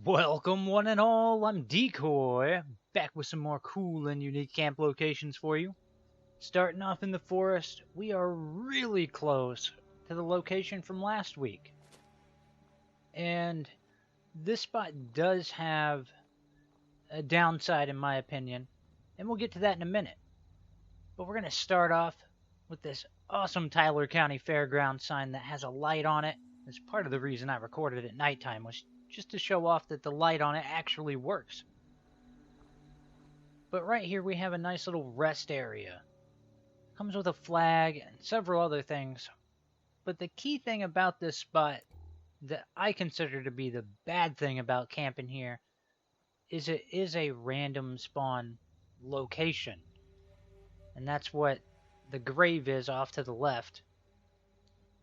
Welcome, one and all. I'm Decoy, back with some more cool and unique camp locations for you. Starting off in the forest, we are really close to the location from last week. And this spot does have a downside, in my opinion, and we'll get to that in a minute. But we're going to start off with this awesome Tyler County Fairgrounds sign that has a light on it. That's part of the reason I recorded at nighttime, was just to show off that the light on it actually works. But right here we have a nice little rest area. Comes with a flag and several other things. But the key thing about this spot that I consider to be the bad thing about camping here is it is a random spawn location. And that's what the grave is off to the left.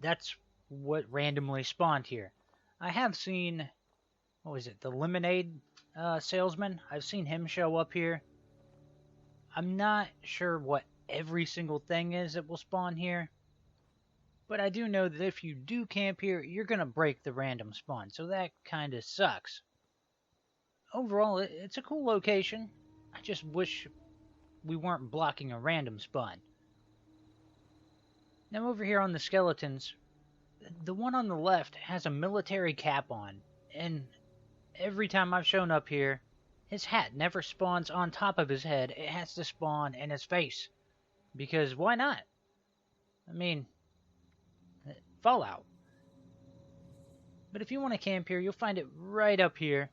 That's what randomly spawned here. I have seen, what was it, the lemonade salesman? I've seen him show up here. I'm not sure what every single thing is that will spawn here, but I do know that if you do camp here, you're going to break the random spawn, so that kind of sucks. Overall, it's a cool location. I just wish we weren't blocking a random spawn. Now over here on the skeletons, the one on the left has a military cap on, and every time I've shown up here, his hat never spawns on top of his head. It has to spawn in his face. Because why not? I mean, Fallout. But if you want to camp here, you'll find it right up here.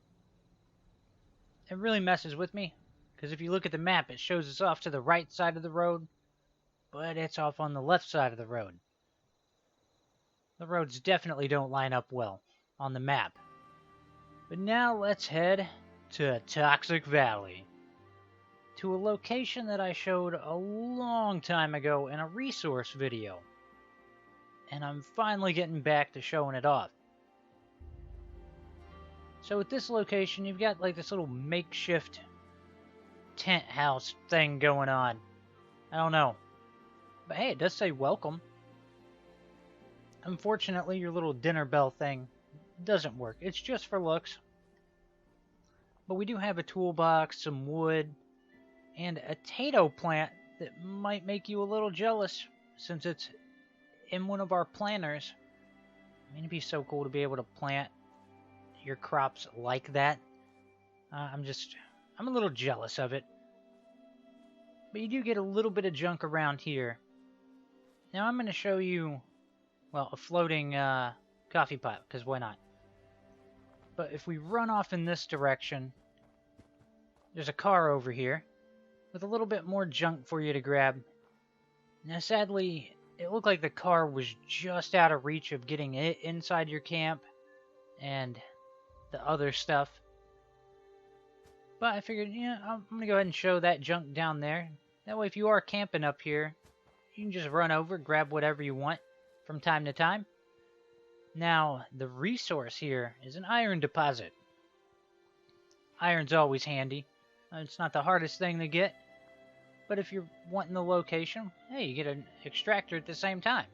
It really messes with me, because if you look at the map, it shows us off to the right side of the road, but it's off on the left side of the road. The roads definitely don't line up well on the map. But now let's head to Toxic Valley, to a location that I showed a long time ago in a resource video, and I'm finally getting back to showing it off. So at this location, you've got like this little makeshift tent house thing going on. I don't know, but hey, it does say welcome. Unfortunately, your little dinner bell thing doesn't work. It's just for looks. But we do have a toolbox, some wood, and a potato plant that might make you a little jealous since it's in one of our planters. I mean, it'd be so cool to be able to plant your crops like that. I'm a little jealous of it. But you do get a little bit of junk around here. Now I'm going to show you, well, a floating coffee pot, because why not? But if we run off in this direction, there's a car over here with a little bit more junk for you to grab. Now, sadly, it looked like the car was just out of reach of getting it inside your camp and the other stuff. But I figured, yeah, I'm going to go ahead and show that junk down there. That way, if you are camping up here, you can just run over, grab whatever you want from time to time. Now, the resource here is an iron deposit. Iron's always handy. It's not the hardest thing to get. But if you're wanting the location, hey, you get an extractor at the same time.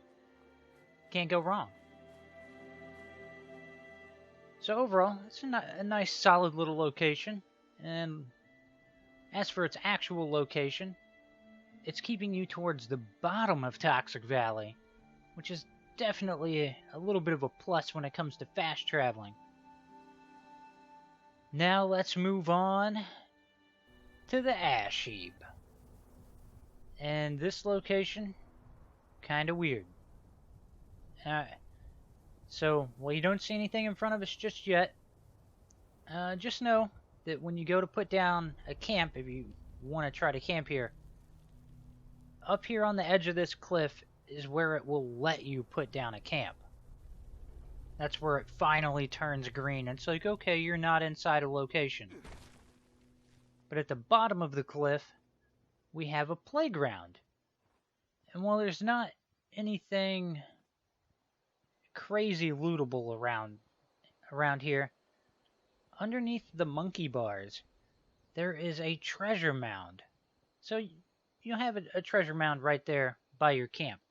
Can't go wrong. So overall, it's a nice solid little location. And as for its actual location, it's keeping you towards the bottom of Toxic Valley, which is definitely a little bit of a plus when it comes to fast traveling. Now let's move on to the Ash Heap. And this location, kind of weird. So, well, you don't see anything in front of us just yet. Just know that when you go to put down a camp, if you want to try to camp here, up here on the edge of this cliff is where it will let you put down a camp. That's where it finally turns green. It's like, okay, you're not inside a location. But at the bottom of the cliff, we have a playground. And while there's not anything crazy lootable around here, underneath the monkey bars, there is a treasure mound. So you'll have a treasure mound right there by your camp.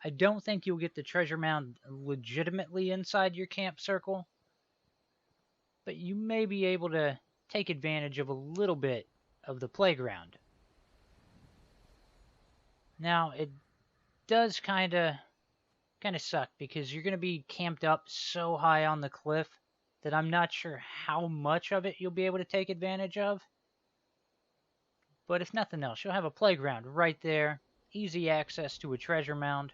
I don't think you'll get the treasure mound legitimately inside your camp circle, but you may be able to take advantage of a little bit of the playground. Now, it does kind of suck because you're going to be camped up so high on the cliff that I'm not sure how much of it you'll be able to take advantage of. But if nothing else, you'll have a playground right there, easy access to a treasure mound.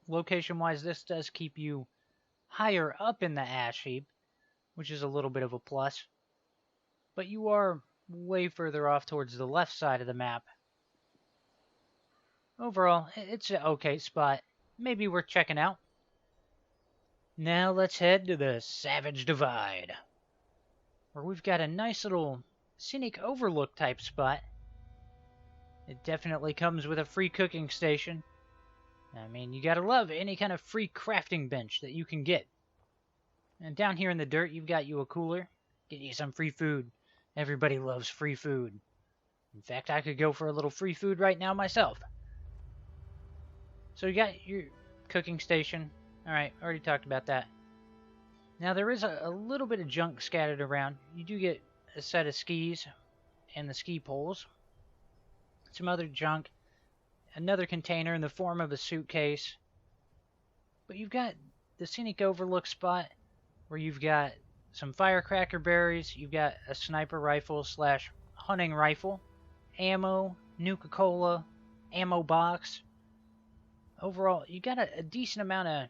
Location-wise, this does keep you higher up in the ash heap, which is a little bit of a plus. But you are way further off towards the left side of the map. Overall, it's an okay spot. Maybe worth checking out. Now let's head to the Savage Divide, where we've got a nice little scenic overlook type spot. It definitely comes with a free cooking station. I mean, you gotta love any kind of free crafting bench that you can get. And down here in the dirt, you've got you a cooler. Get you some free food. Everybody loves free food. In fact, I could go for a little free food right now myself. So you got your cooking station. Alright, already talked about that. Now there is a little bit of junk scattered around. You do get a set of skis and the ski poles. Some other junk. Another container in the form of a suitcase. But you've got the scenic overlook spot where you've got some firecracker berries. You've got a sniper rifle / hunting rifle. Ammo, Nuka-Cola, ammo box. Overall, you got a decent amount of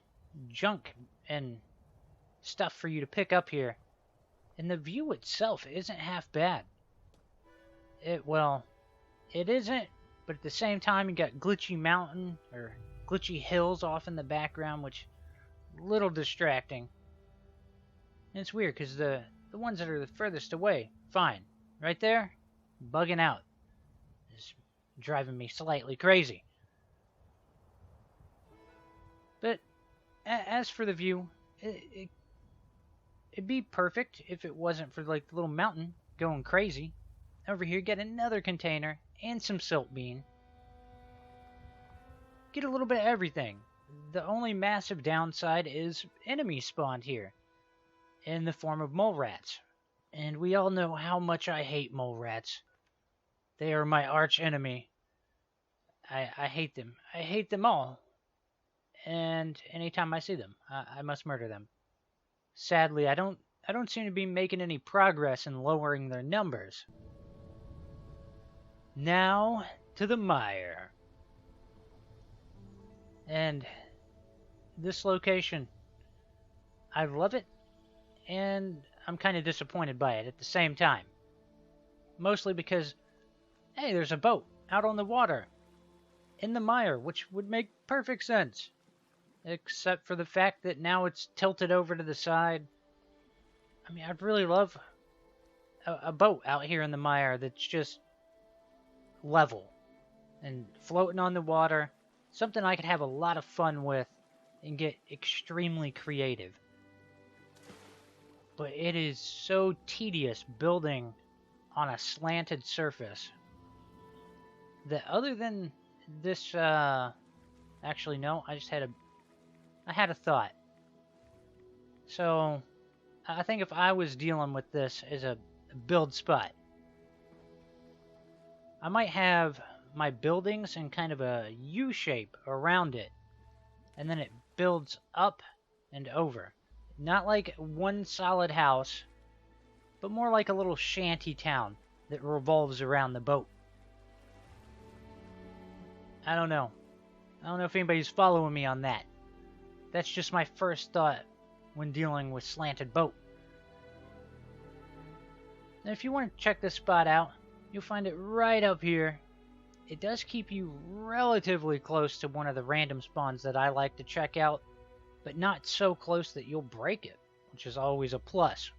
junk and stuff for you to pick up here. And the view itself isn't half bad. It isn't, but at the same time you got glitchy mountain or glitchy hills off in the background, which is a little distracting. And it's weird because the ones that are the furthest away, fine. Right there, bugging out. It's driving me slightly crazy. But as for the view, it'd be perfect if it wasn't for like the little mountain going crazy. Over here, get another container and some silt bean. Get a little bit of everything. The only massive downside is enemies spawned here in the form of mole rats. And we all know how much I hate mole rats. They are my arch enemy. I hate them. I hate them all. And anytime I see them, I must murder them. Sadly, I don't seem to be making any progress in lowering their numbers. Now to the mire. And this location, I love it, and I'm kind of disappointed by it at the same time. Mostly because, hey, there's a boat out on the water in the mire, which would make perfect sense. Except for the fact that now it's tilted over to the side. I mean, I'd really love a boat out here in the mire that's just level and floating on the water. Something I could have a lot of fun with and get extremely creative. But it is so tedious building on a slanted surface that other than this, actually no, I had a thought. So, I think if I was dealing with this as a build spot, I might have my buildings in kind of a U shape around it, and then it builds up and over. Not like one solid house, but more like a little shanty town that revolves around the boat. I don't know. I don't know if anybody's following me on that. That's just my first thought when dealing with slanted boat. Now, if you want to check this spot out, you'll find it right up here. It does keep you relatively close to one of the random spawns that I like to check out, but not so close that you'll break it, which is always a plus.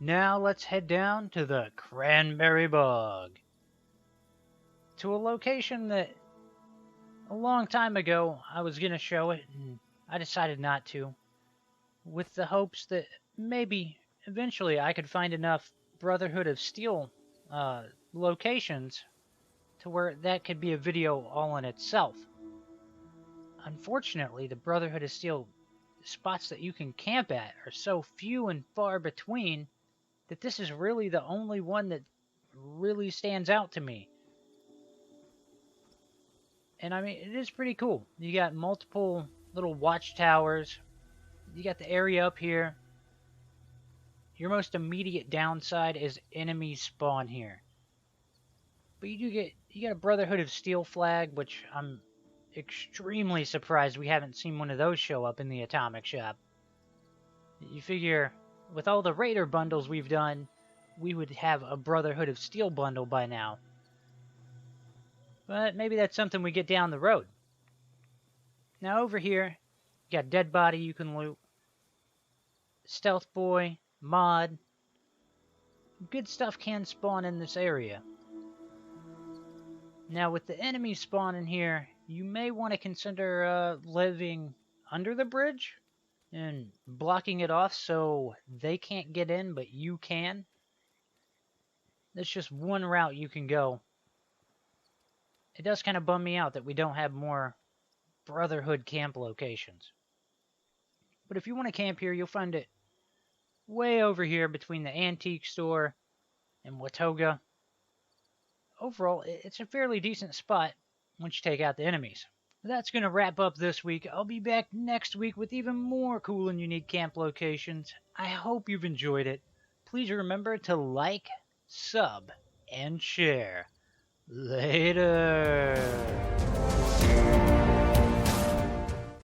Now let's head down to the Cranberry Bog, to a location that a long time ago I was going to show it, and I decided not to, with the hopes that maybe eventually I could find enough Brotherhood of Steel locations to where that could be a video all in itself. Unfortunately, the Brotherhood of Steel spots that you can camp at are so few and far between that this is really the only one that really stands out to me. And I mean, it is pretty cool. You got multiple little watchtowers. You got the area up here. Your most immediate downside is enemies spawn here. But you got a Brotherhood of Steel flag, which I'm extremely surprised we haven't seen one of those show up in the Atomic Shop. You figure, with all the Raider bundles we've done, we would have a Brotherhood of Steel bundle by now. But maybe that's something we get down the road. Now over here, you got Dead Body you can loot. Stealth Boy, Mod. Good stuff can spawn in this area. Now with the enemies spawning here, you may want to consider living under the bridge and blocking it off so they can't get in, but you can. That's just one route you can go. It does kind of bum me out that we don't have more Brotherhood camp locations. But if you want to camp here, you'll find it way over here between the antique store and Watoga. Overall, it's a fairly decent spot once you take out the enemies. That's going to wrap up this week. I'll be back next week with even more cool and unique camp locations. I hope you've enjoyed it. Please remember to like, sub, and share. Later.